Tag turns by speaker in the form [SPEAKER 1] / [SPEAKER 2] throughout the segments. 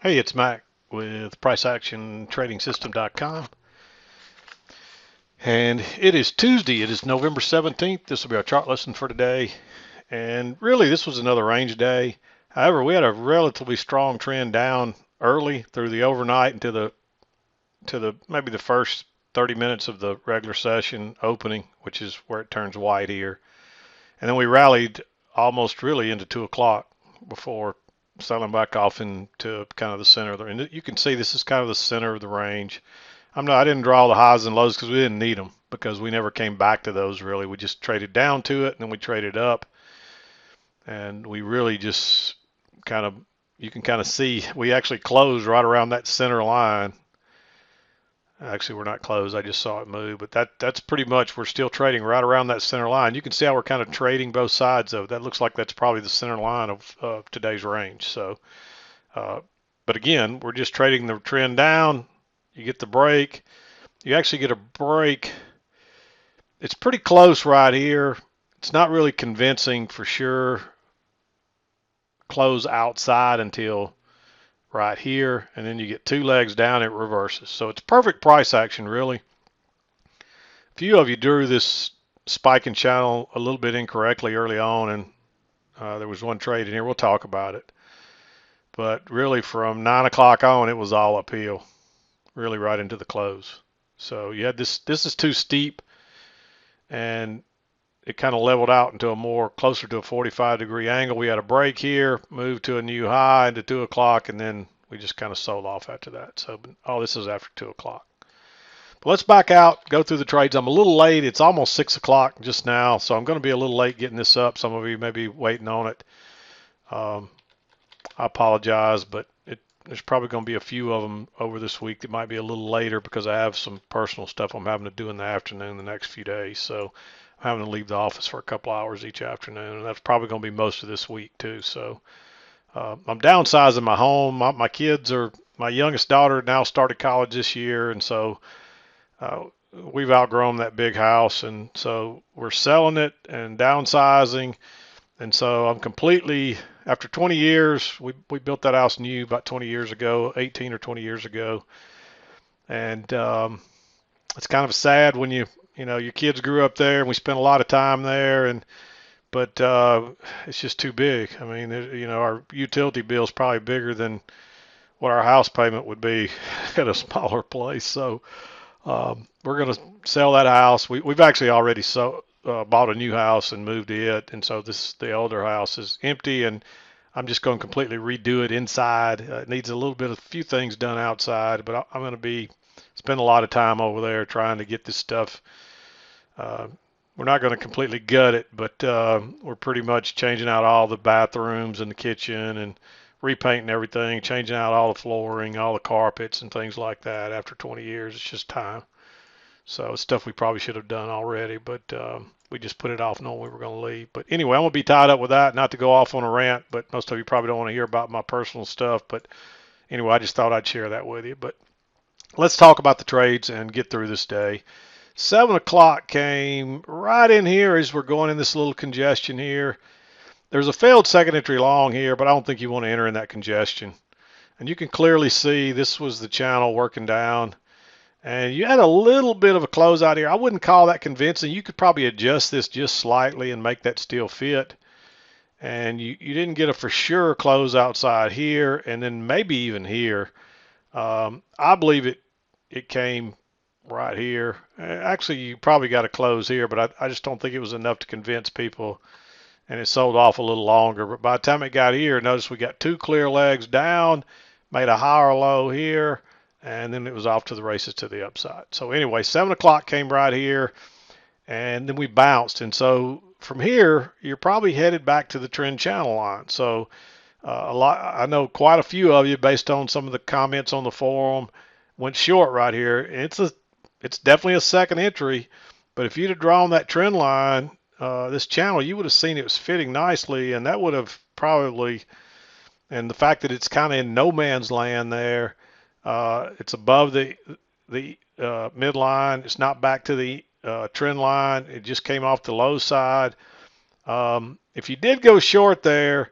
[SPEAKER 1] Hey, it's Mac with PriceActionTradingSystem.com. And it is Tuesday. It is November 17th. This will be our chart lesson for today. And really, this was another range day. However, we had a relatively strong trend down early through the overnight into the maybe the first 30 minutes of the regular session opening, which is where it turns white here. And then we rallied almost really into 2 o'clock before selling back off into kind of the center of the, and you can see this is kind of the center of the range. I didn't draw the highs and lows because we didn't need them because we never came back to those really. We just traded down to it and then we traded up, and we really just kind of, you can kind of see we actually closed right around that center line. Actually, we're not closed. I just saw it move, but that's pretty much, we're still trading right around that center line. You can see how we're kind of trading both sides of that. Looks like that's probably the center line of today's range. So, but again, we're just trading the trend down. You get the break. You actually get a break. It's pretty close right here. It's not really convincing for sure. Close outside until right here, and then you get two legs down, it reverses. So it's perfect price action, really. A few of you drew this spike in channel a little bit incorrectly early on, and there was one trade in here. We'll talk about it. But really from 9 o'clock on, it was all uphill, really right into the close. So you had this is too steep, and it kind of leveled out into a more closer to a 45-degree angle. We had a break here, moved to a new high into 2 o'clock, and then we just kind of sold off after that. So all this is after 2 o'clock. But let's back out, go through the trades. I'm a little late. It's almost 6 o'clock just now, so I'm going to be a little late getting this up. Some of you may be waiting on it. I apologize, but there's probably going to be a few of them over this week that might be a little later because I have some personal stuff I'm having to do in the afternoon the next few days. So I'm having to leave the office for a couple hours each afternoon, and that's probably going to be most of this week too. So I'm downsizing my home. My kids are, my youngest daughter now started college this year, and so we've outgrown that big house, and so we're selling it and downsizing. And so I'm completely, after 20 years, we built that house new about 20 years ago, 18 or 20 years ago. And it's kind of sad when your kids grew up there and we spent a lot of time there, but it's just too big. I mean, our utility bill is probably bigger than what our house payment would be at a smaller place. So we're going to sell that house. We've actually already bought a new house and moved it, and so the older house is empty, and I'm just going to completely redo it inside. It needs a few things done outside, but I'm going to spend a lot of time over there trying to get this stuff. We're not going to completely gut it, but we're pretty much changing out all the bathrooms and the kitchen and repainting everything, changing out all the flooring, all the carpets and things like that. After 20 years, it's just time. So it's stuff we probably should have done already, but we just put it off knowing we were going to leave. But anyway, I'm going to be tied up with that, not to go off on a rant, but most of you probably don't want to hear about my personal stuff. But anyway, I just thought I'd share that with you. But let's talk about the trades and get through this day. 7 o'clock came right in here as we're going in this little congestion here. There's a failed second entry long here, but I don't think you want to enter in that congestion. And you can clearly see this was the channel working down. And you had a little bit of a closeout here. I wouldn't call that convincing. You could probably adjust this just slightly and make that still fit. And you didn't get a for sure close outside here, and then maybe even here. I believe it came right here. Actually, you probably got a close here, but I just don't think it was enough to convince people. And it sold off a little longer. But by the time it got here, notice we got two clear legs down, made a higher low here, and then it was off to the races to the upside. So anyway, 7 o'clock came right here, and then we bounced. And so from here, you're probably headed back to the trend channel line. So I know quite a few of you, based on some of the comments on the forum, went short right here. It's definitely a second entry, but if you'd have drawn that trend line, this channel, you would have seen it was fitting nicely, and that would have probably, and the fact that it's kind of in no man's land there, it's above the midline. It's not back to the trend line. It just came off the low side. If you did go short there,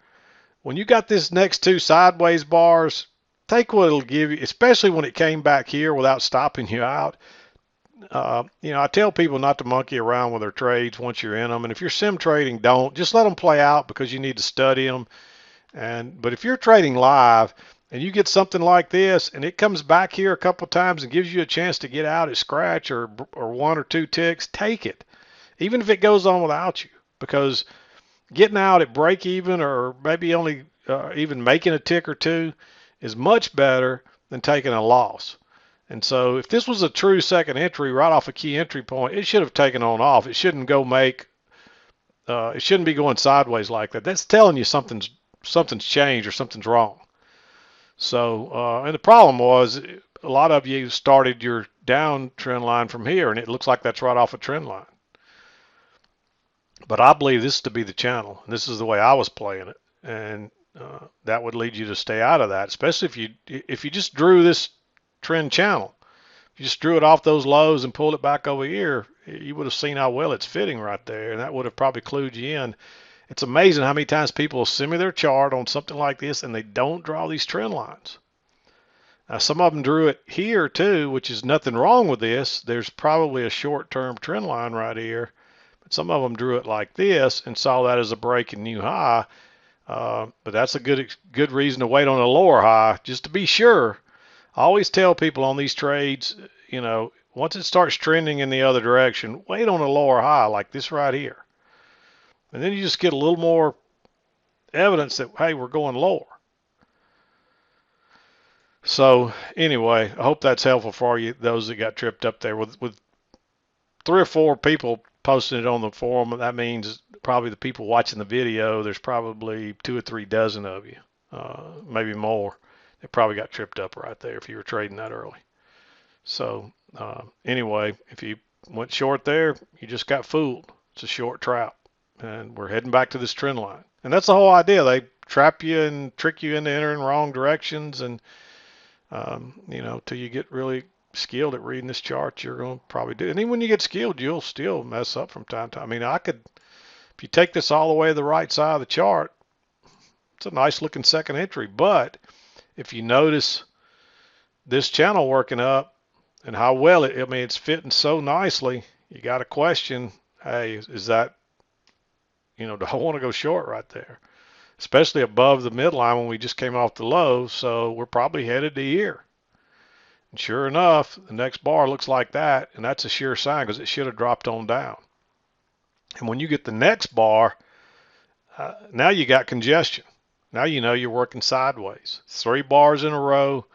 [SPEAKER 1] when you got this next two sideways bars, take what it'll give you, especially when it came back here without stopping you out. I tell people not to monkey around with their trades once you're in them. And if you're sim trading, don't. Just let them play out because you need to study them. But if you're trading live and you get something like this and it comes back here a couple times and gives you a chance to get out at scratch or one or two ticks, take it, even if it goes on without you, because getting out at break even or maybe only even making a tick or two is much better than taking a loss. And so if this was a true second entry right off a key entry point, it should have taken on off. It shouldn't go it shouldn't be going sideways like that. That's telling you something's changed or something's wrong. So, and the problem was a lot of you started your down trend line from here, and it looks like that's right off a trend line. But I believe this to be the channel. And this is the way I was playing it, and that would lead you to stay out of that, especially if you just drew this trend channel. If you just drew it off those lows and pulled it back over here, you would have seen how well it's fitting right there, and that would have probably clued you in. It's amazing how many times people will send me their chart on something like this and they don't draw these trend lines. Now, some of them drew it here too, which is nothing wrong with this. There's probably a short-term trend line right here. But some of them drew it like this and saw that as a break and new high. But that's a good reason to wait on a lower high, just to be sure. I always tell people on these trades, once it starts trending in the other direction, wait on a lower high like this right here. And then you just get a little more evidence that, hey, we're going lower. So anyway, I hope that's helpful for you, those that got tripped up there. With 3 or 4 people posting it on the forum, that means probably the people watching the video, there's probably 2 or 3 dozen of you, maybe more. They probably got tripped up right there if you were trading that early. So anyway, if you went short there, you just got fooled. It's a short trap. And we're heading back to this trend line. And that's the whole idea. They trap you and trick you into entering wrong directions. And, till you get really skilled at reading this chart, you're going to probably do. And even when you get skilled, you'll still mess up from time to time. I mean, if you take this all the way to the right side of the chart, it's a nice looking second entry. But if you notice this channel working up and how well it's fitting so nicely, you got to question, hey, is that, do I want to go short right there? Especially above the midline when we just came off the low, so we're probably headed to here. And sure enough, the next bar looks like that, and that's a sure sign because it should have dropped on down. And when you get the next bar, now you got congestion. Now you know you're working sideways. 3 bars in a row.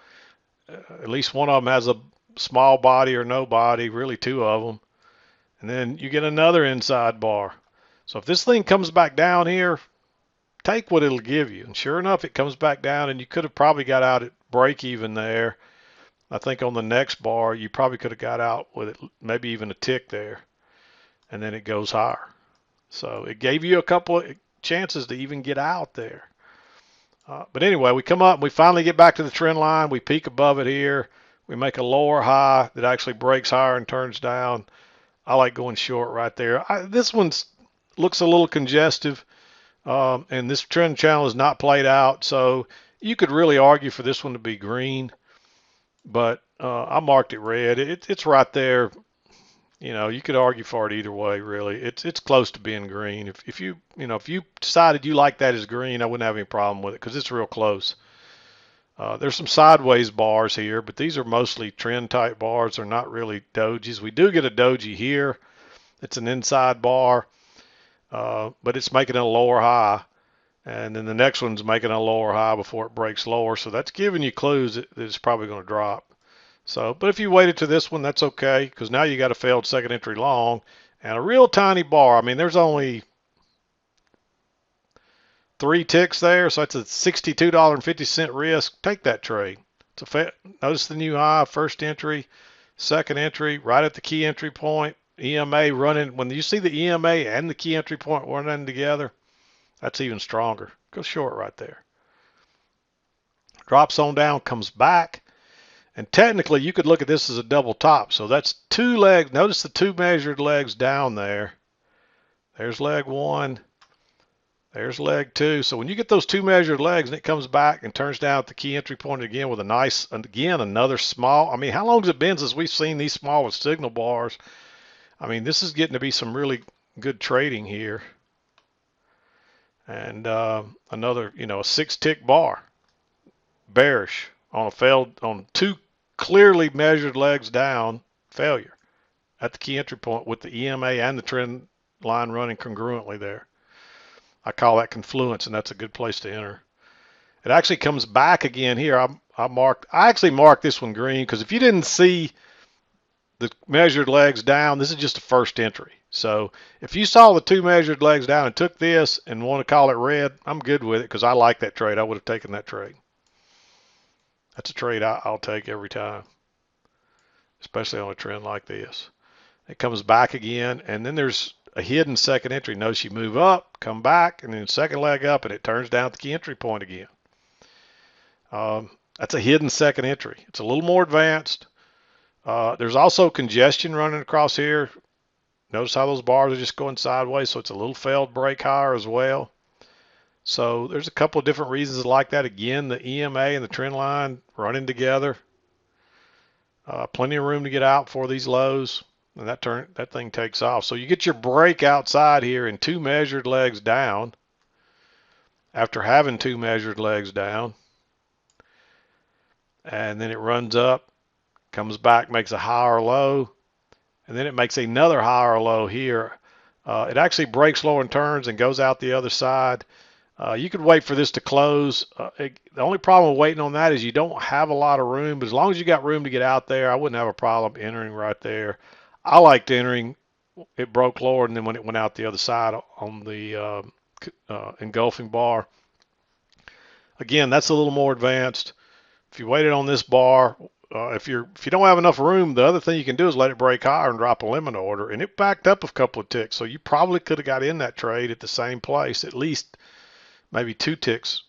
[SPEAKER 1] At least one of them has a small body or no body, really 2 of them. And then you get another inside bar. So if this thing comes back down here, take what it'll give you. And sure enough, it comes back down, and you could have probably got out at break even there. I think on the next bar, you probably could have got out with it, maybe even a tick there. And then it goes higher. So it gave you a couple of chances to even get out there. But anyway, we come up and we finally get back to the trend line. We peak above it here. We make a lower high that actually breaks higher and turns down. I like going short right there. This one looks a little congestive, and this trend channel is not played out. So you could really argue for this one to be green, but I marked it red. It's right there. You could argue for it either way, really. It's close to being green. If you decided you like that as green, I wouldn't have any problem with it because it's real close. There's some sideways bars here, but these are mostly trend type bars. They're not really dojis. We do get a doji here. It's an inside bar, but it's making a lower high. And then the next one's making a lower high before it breaks lower. So that's giving you clues that it's probably going to drop. So, but if you waited to this one, that's okay, because now you got a failed second entry long and a real tiny bar. I mean, there's only 3 ticks there, so that's a $62.50 risk. Take that trade. Notice the new high, first entry, second entry, right at the key entry point. EMA running. When you see the EMA and the key entry point running together, that's even stronger. Go short right there. Drops on down, comes back. And technically, you could look at this as a double top. So that's 2 legs. Notice the 2 measured legs down there. There's leg 1. There's leg 2. So when you get those 2 measured legs and it comes back and turns down at the key entry point again with a nice, again, another small. I mean, how long has it been since we've seen these small with signal bars? I mean, this is getting to be some really good trading here. And another, a 6-tick bar, bearish on on 2 clearly measured legs down, failure at the key entry point with the EMA and the trend line running congruently there. I call that confluence, and that's a good place to enter. It actually comes back again here. I actually marked this one green because if you didn't see the measured legs down, this is just a first entry. So if you saw the 2 measured legs down and took this and want to call it red, I'm good with it because I like that trade. I would have taken that trade. That's a trade I'll take every time, especially on a trend like this. It comes back again, and then there's a hidden second entry. Notice you move up, come back, and then second leg up, and it turns down at the key entry point again. That's a hidden second entry. It's a little more advanced. There's also congestion running across here. Notice how those bars are just going sideways, so it's a little failed break higher as well. So there's a couple of different reasons like that. Again, the EMA and the trend line running together. Plenty of room to get out for these lows. And that thing takes off. So you get your break outside here and 2 measured legs down after having 2 measured legs down. And then it runs up, comes back, makes a higher low, and then it makes another higher low here. It actually breaks lower and turns and goes out the other side. You could wait for this to close. The only problem with waiting on that is you don't have a lot of room, but as long as you got room to get out there, I wouldn't have a problem entering right there. I liked entering. It broke lower, and then when it went out the other side on the engulfing bar. Again, that's a little more advanced. If you waited on this bar, if you don't have enough room, the other thing you can do is let it break higher and drop a limit order, and it backed up a couple of ticks. So you probably could have got in that trade at the same place, at least maybe 2 ticks,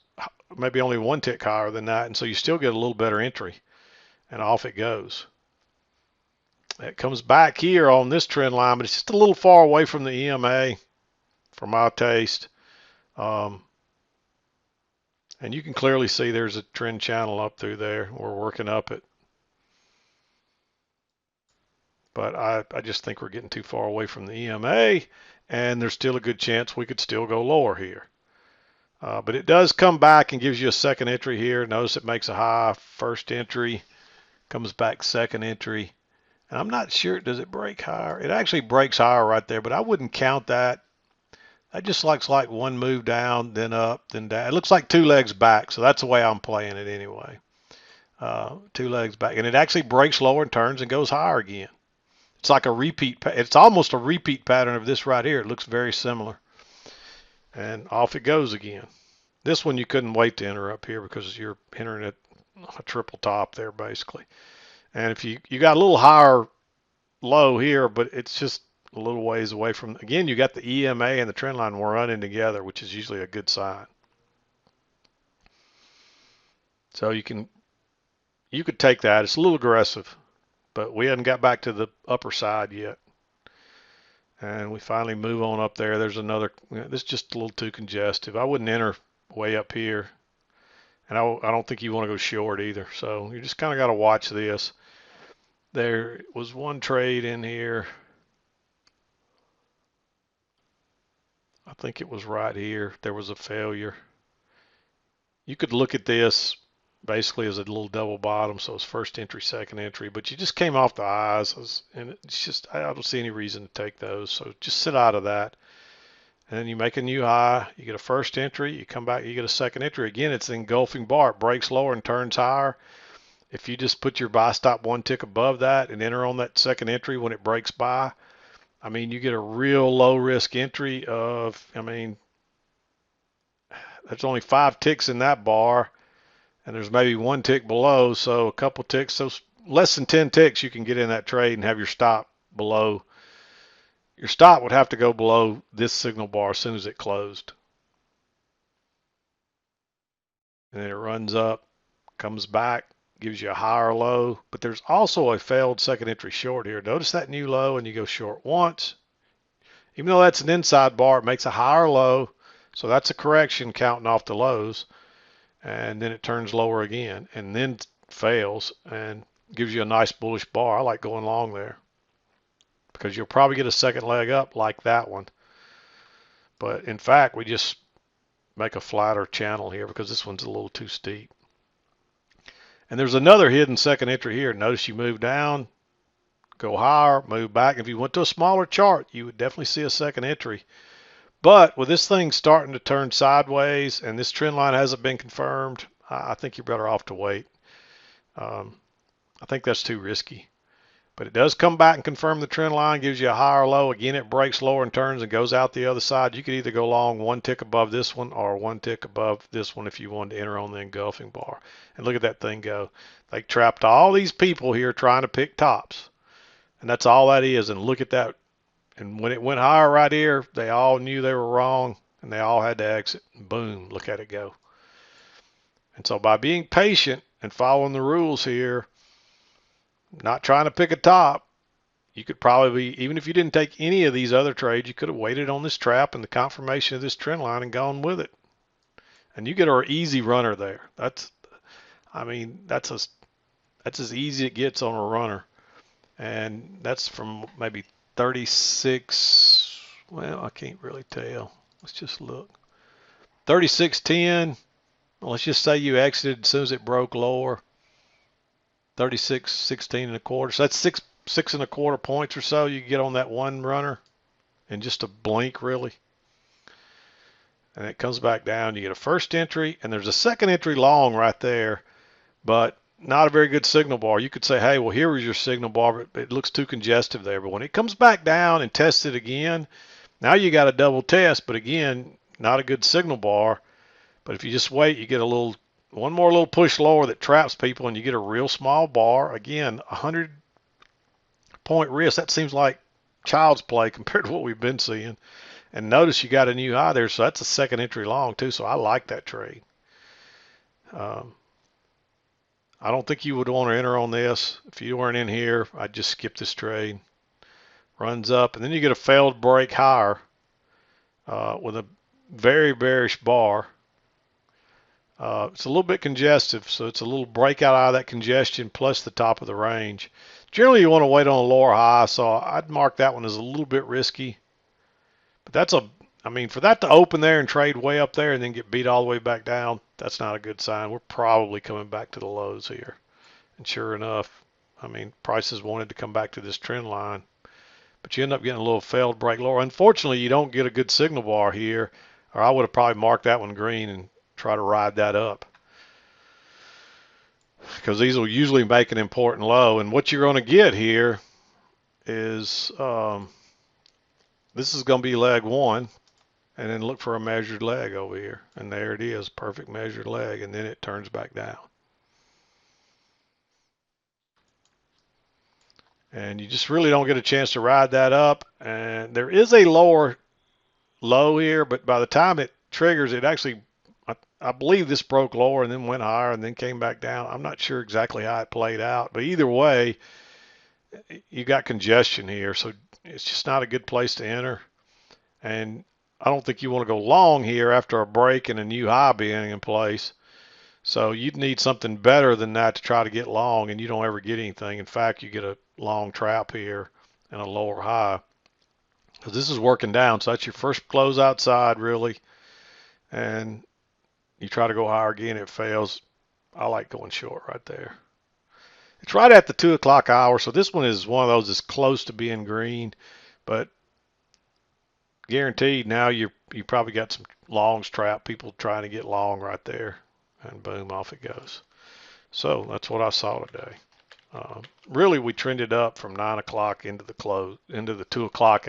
[SPEAKER 1] maybe only 1 tick higher than that, and so you still get a little better entry, and off it goes. It comes back here on this trend line, but it's just a little far away from the EMA for my taste. And you can clearly see there's a trend channel up through there. We're working up it. But I just think we're getting too far away from the EMA, and there's still a good chance we could still go lower here. But it does come back and gives you a second entry here. Notice it makes a high first entry, comes back second entry. And I'm not sure, does it break higher? It actually breaks higher right there, but I wouldn't count that. That just looks like one move down, then up, then down. It looks like 2 legs back, so that's the way I'm playing it anyway. 2 legs back. And it actually breaks lower and turns and goes higher again. It's like a repeat. It's almost a repeat pattern of this right here. It looks very similar. And off it goes again. This one you couldn't wait to enter up here because you're entering at a triple top there basically. And if you got a little higher low here, but it's just a little ways away from, again, you got the EMA and the trend line running together, which is usually a good sign. So you could take that. It's a little aggressive, but we hadn't got back to the upper side yet. And we finally move on up there. There's another, this is just a little too congestive. I wouldn't enter way up here. And I don't think you want to go short either. So you just kind of got to watch this. There was one trade in here. I think it was right here. There was a failure. You could look at this basically as a little double bottom. So it's first entry, second entry, but you just came off the eyes, and it's just, I don't see any reason to take those. So just sit out of that. And then you make a new high, you get a first entry, you come back, you get a second entry. Again, it's an engulfing bar. It breaks lower and turns higher. If you just put your buy stop 1 tick above that and enter on that second entry when it breaks by, I mean, you get a real low risk entry of, I mean, there's only 5 ticks in that bar, and there's maybe 1 tick below, so a couple ticks, so less than 10 ticks you can get in that trade and have your stop below. Your stop would have to go below this signal bar as soon as it closed. And then it runs up, comes back, gives you a higher low, but there's also a failed second entry short here. Notice that new low, and you go short once. Even though that's an inside bar, it makes a higher low, So that's a correction counting off the lows, and then it turns lower again and then fails and gives you a nice bullish bar. I like going long there because you'll probably get a second leg up like that one. But in fact, we just make a flatter channel here because this one's a little too steep. And there's another hidden second entry here. Notice you move down, go higher, move back. If you went to a smaller chart, you would definitely see a second entry. But with this thing starting to turn sideways and this trend line hasn't been confirmed, I think you're better off to wait. I think that's too risky. But it does come back and confirm the trend line, gives you a higher low. Again, it breaks lower and turns and goes out the other side. You could either go long one tick above this one or one tick above this one if you wanted to enter on the engulfing bar. And look at that thing go. They trapped all these people here trying to pick tops. And that's all that is. And look at that. And when it went higher right here, they all knew they were wrong and they all had to exit. Boom, look at it go. And so by being patient and following the rules here, not trying to pick a top, you could probably, even if you didn't take any of these other trades, you could have waited on this trap and the confirmation of this trend line and gone with it. And you get an easy runner there. That's as easy as it gets on a runner. And that's from maybe 36, well, I can't really tell. Let's just look. 36.10. Let's just say you exited as soon as it broke lower. 36.16 1/4. So that's six and a quarter points or so you get on that one runner in just a blink, really. And it comes back down. You get a first entry, and there's a second entry long right there, but not a very good signal bar. You could say, hey, well, here was your signal bar, but it looks too congestive there. But when it comes back down and tests it again, now you got a double test, but again, not a good signal bar. But if you just wait, you get one more little push lower that traps people, and you get a real small bar. Again, 100-point risk. That seems like child's play compared to what we've been seeing. And notice you got a new high there, so that's a second entry long too. So I like that trade. I don't think you would want to enter on this. If you weren't in here, I'd just skip this trade. Runs up, and then you get a failed break higher with a very bearish bar. It's a little bit congestive, so it's a little breakout out of that congestion plus the top of the range. Generally, you want to wait on a lower high, so I'd mark that one as a little bit risky. But for that to open there and trade way up there and then get beat all the way back down, that's not a good sign. We're probably coming back to the lows here. And sure enough, prices wanted to come back to this trend line, but you end up getting a little failed break lower. Unfortunately, you don't get a good signal bar here, or I would have probably marked that one green and try to ride that up, because these will usually make an important low. And what you're going to get here is this is going to be leg one, and then look for a measured leg over here, and there it is, perfect measured leg, and then it turns back down. And you just really don't get a chance to ride that up. And there is a lower low here, but by the time it triggers, it actually, I believe this broke lower and then went higher and then came back down. I'm not sure exactly how it played out, but either way, you got congestion here, so it's just not a good place to enter. And I don't think you want to go long here after a break and a new high being in place. So you'd need something better than that to try to get long, and you don't ever get anything. In fact, you get a long trap here and a lower high, because this is working down. So that's your first close outside, really. And you try to go higher again, it fails. I like going short right there. It's right at the 2 o'clock hour, so this one is one of those that's close to being green, but guaranteed now you probably got some longs trapped, people trying to get long right there, and boom, off it goes. So that's what I saw today. Really, we trended up from 9 o'clock into the close, into the 2 o'clock.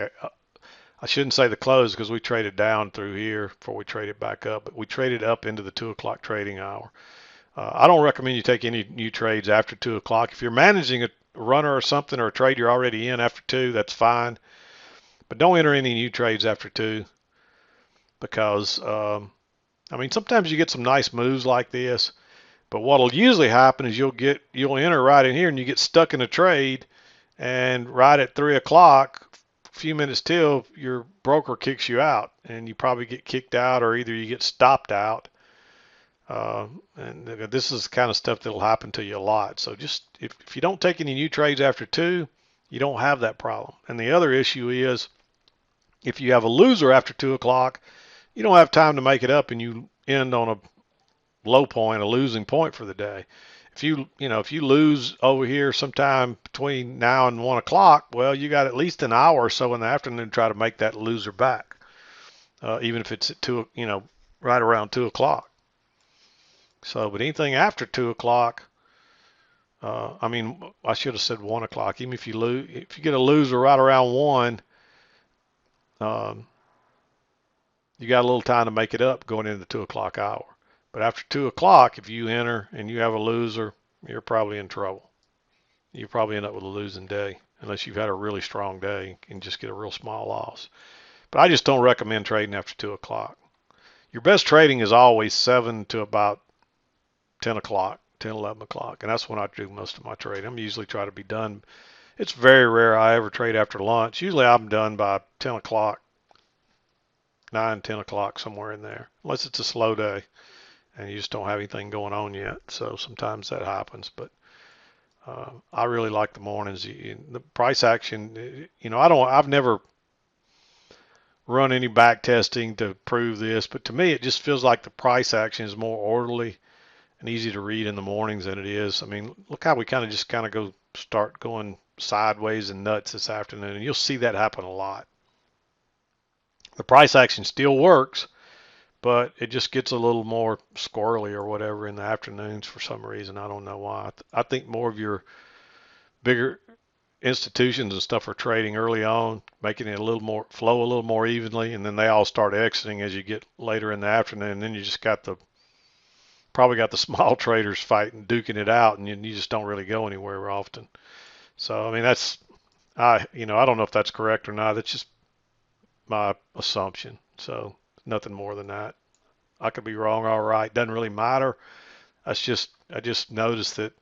[SPEAKER 1] I shouldn't say the close, because we traded down through here before we traded back up, but we traded up into the 2 o'clock trading hour. I don't recommend you take any new trades after 2 o'clock. If you're managing a runner or something, or a trade you're already in after 2, that's fine. But don't enter any new trades after 2, because sometimes you get some nice moves like this, but what'll usually happen is you'll enter right in here and you get stuck in a trade, and right at 3 o'clock few minutes till, your broker kicks you out, and you probably get kicked out, or either you get stopped out. And this is the kind of stuff that'll happen to you a lot. So just if you don't take any new trades after 2, you don't have that problem. And the other issue is if you have a loser after 2 o'clock, you don't have time to make it up, and you end on a low point, a losing point for the day. If you lose over here sometime between now and 1 o'clock, well, you got at least an hour or so in the afternoon to try to make that loser back, even if it's at 2, right around 2 o'clock. So, but anything after 2 o'clock, I should have said 1 o'clock. Even if you get a loser right around 1, you got a little time to make it up going into the 2 o'clock hour. But after 2 o'clock, if you enter and you have a loser, you're probably in trouble. You probably end up with a losing day unless you've had a really strong day and just get a real small loss. But I just don't recommend trading after 2 o'clock. Your best trading is always 7 to about 10 o'clock, 10, 11 o'clock. And that's when I do most of my trading. I'm usually try to be done. It's very rare I ever trade after lunch. Usually I'm done by 10 o'clock, 9, 10 o'clock, somewhere in there, unless it's a slow day and you just don't have anything going on yet. So sometimes that happens, but I really like the mornings. The price action, I've never run any back testing to prove this, but to me it just feels like the price action is more orderly and easy to read in the mornings than it is. I mean, look how we kind of start going sideways and nuts this afternoon, and you'll see that happen a lot. The price action still works, but it just gets a little more squirrely or whatever in the afternoons for some reason. I don't know why. I think more of your bigger institutions and stuff are trading early on, making it flow a little more evenly, and then they all start exiting as you get later in the afternoon. And then you just probably got the small traders fighting, duking it out, and you just don't really go anywhere often. So I mean, I don't know if that's correct or not. That's just my assumption. So nothing more than that. I could be wrong, all right. Doesn't really matter. I just noticed that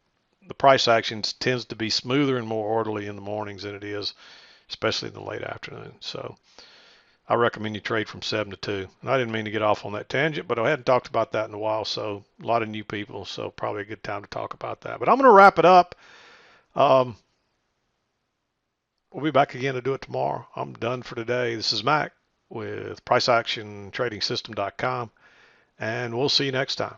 [SPEAKER 1] the price action tends to be smoother and more orderly in the mornings than it is, especially in the late afternoon. So I recommend you trade from 7 to 2. And I didn't mean to get off on that tangent, but I hadn't talked about that in a while. So a lot of new people, so probably a good time to talk about that. But I'm going to wrap it up. We'll be back again to do it tomorrow. I'm done for today. This is Mac with PriceActionTradingSystem.com, and we'll see you next time.